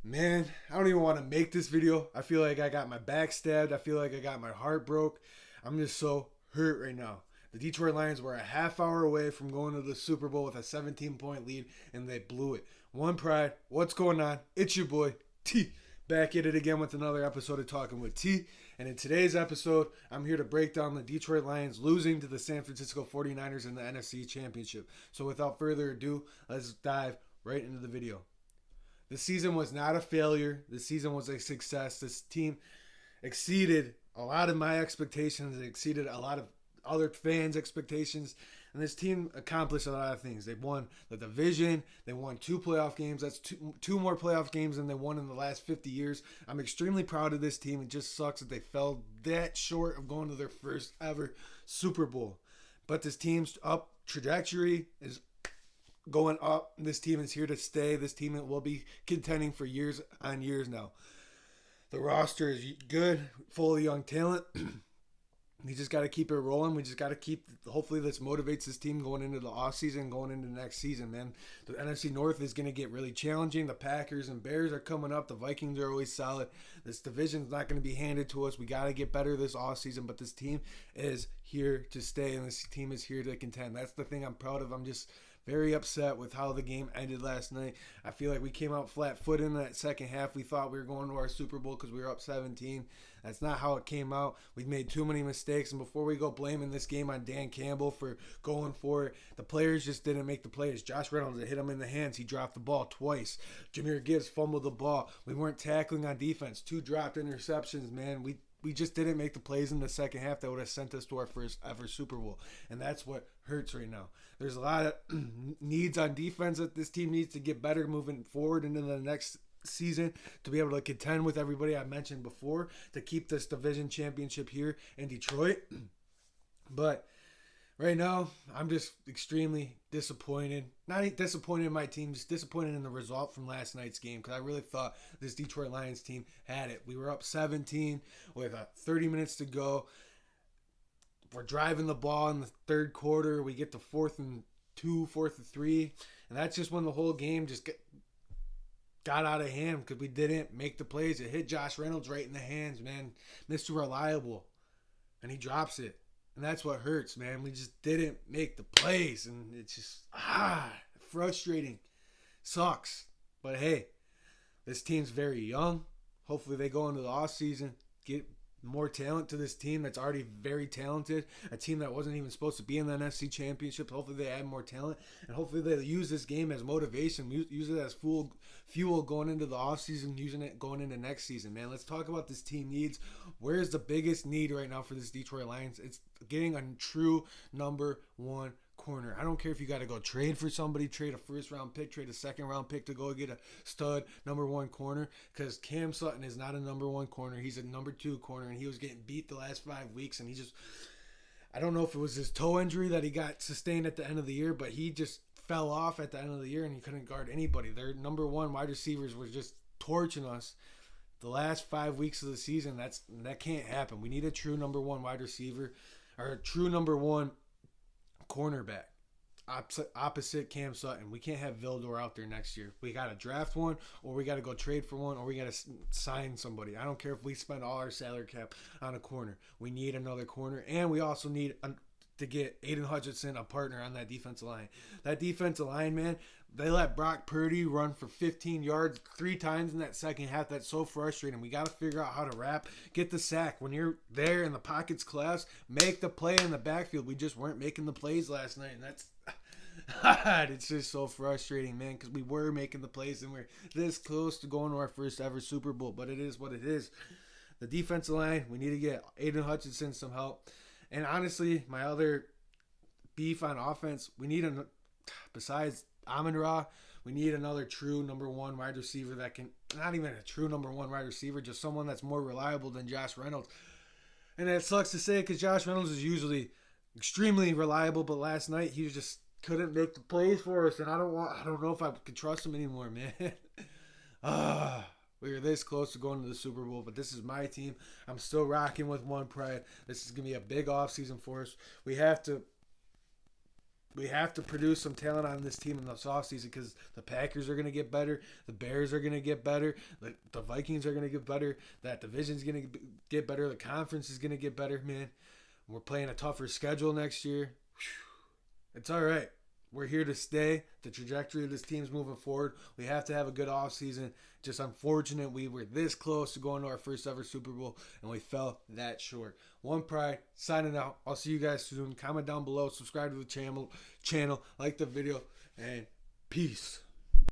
Man, I don't even want to make this video. I feel like I got my back stabbed. I feel like I got my heart broke. I'm just so hurt right now. The Detroit Lions were a half hour away from going to the Super Bowl with a 17-point lead, and they blew it. One Pride, what's going on? It's your boy, T. Back at it again with another episode of Talking with T. And in today's episode, I'm here to break down the Detroit Lions losing to the San Francisco 49ers in the NFC Championship. So without further ado, let's dive right into the video. The season was not a failure. The season was a success. This team exceeded a lot of my expectations. It exceeded a lot of other fans' expectations. And this team accomplished a lot of things. They won the division. They won 2 playoff games. That's two more playoff games than they won in the last 50 years. I'm extremely proud of this team. It just sucks that they fell that short of going to their first ever Super Bowl. But this team's up trajectory is going up. This team is here to stay. This team will be contending for years on years now. The roster is good, full of young talent. We just got to keep it rolling. We just got to hopefully this motivates this team going into the offseason, going into next season, man. The NFC North is going to get really challenging. The Packers and Bears are coming up. The Vikings are always solid. This division's not going to be handed to us. We got to get better this offseason, but this team is here to stay, and this team is here to contend. That's the thing I'm proud of. I'm just very upset with how the game ended last night. I feel like we came out flat-footed in that second half. We thought we were going to our Super Bowl because we were up 17. That's not how it came out. We made too many mistakes, and before we go blaming this game on Dan Campbell for going for it, the players just didn't make the plays. Josh Reynolds hit him in the hands. He dropped the ball twice. Jameer Gibbs fumbled the ball. We weren't tackling on defense. 2 dropped interceptions, man. We just didn't make the plays in the second half that would have sent us to our first ever Super Bowl. And that's what hurts right now. There's a lot of needs on defense that this team needs to get better moving forward into the next season to be able to contend with everybody I mentioned before to keep this division championship here in Detroit. But right now, I'm just extremely disappointed. Not disappointed in my team, just disappointed in the result from last night's game because I really thought this Detroit Lions team had it. We were up 17 with 30 minutes to go. We're driving the ball in the third quarter. We get to 4th and 2, 4th and 3. And that's just when the whole game just got out of hand because we didn't make the plays. It hit Josh Reynolds right in the hands, man. Mr. Reliable. And he drops it. And that's what hurts, man. We just didn't make the plays. And it's just, frustrating. Sucks. But hey, this team's very young. Hopefully they go into the offseason, get more talent to this team that's already very talented. A team that wasn't even supposed to be in the NFC Championship. Hopefully they add more talent. And hopefully they use this game as motivation. Use it as fuel going into the offseason, using it going into next season, man. Let's talk about this team needs. Where's the biggest need right now for this Detroit Lions? It's getting a true number 1 corner. I don't care if you got to go trade for somebody, trade a first-round pick, trade a second-round pick to go get a stud number 1 corner, because Cam Sutton is not a number 1 corner. He's a number 2 corner, and he was getting beat the last 5 weeks, and I don't know if it was his toe injury that he got sustained at the end of the year, but he just fell off at the end of the year, and he couldn't guard anybody. Their number 1 wide receivers were just torching us the last 5 weeks of the season. That can't happen. We need a true number 1 wide receiver, or a true number 1 cornerback opposite Cam Sutton. We can't have Vildor out there next year. We got to draft one, or we got to go trade for one, or we got to sign somebody. I don't care if we spend all our salary cap on a corner. We need another corner, and we also need to get Aiden Hutchinson a partner on that defensive line. That defensive line, man, they let Brock Purdy run for 15 yards 3 times in that second half. That's so frustrating. We got to figure out how to get the sack. When you're there and the pocket's collapsed, make the play in the backfield. We just weren't making the plays last night, and that's it's just so frustrating, man, because we were making the plays and we're this close to going to our first ever Super Bowl, but it is what it is. The defensive line, we need to get Aiden Hutchinson some help. And honestly, my other beef on offense, we need besides Amon-Ra, we need another true number 1 wide receiver that can, not even a true number 1 wide receiver, just someone that's more reliable than Josh Reynolds. And it sucks to say because Josh Reynolds is usually extremely reliable, but last night he just couldn't make the plays for us, and I don't know if I could trust him anymore, man. We were this close to going to the Super Bowl, but this is my team. I'm still rocking with One Pride. This is going to be a big offseason for us. We have to We have to produce some talent on this team in this offseason because the Packers are going to get better. The Bears are going to get better. The Vikings are going to get better. That division's going to get better. The conference is going to get better, man. We're playing a tougher schedule next year. It's all right. We're here to stay. The trajectory of this team's moving forward. We have to have a good offseason. Just unfortunate we were this close to going to our first ever Super Bowl, and we fell that short. One Pride, signing out. I'll see you guys soon. Comment down below. Subscribe to the channel. Like the video. And peace.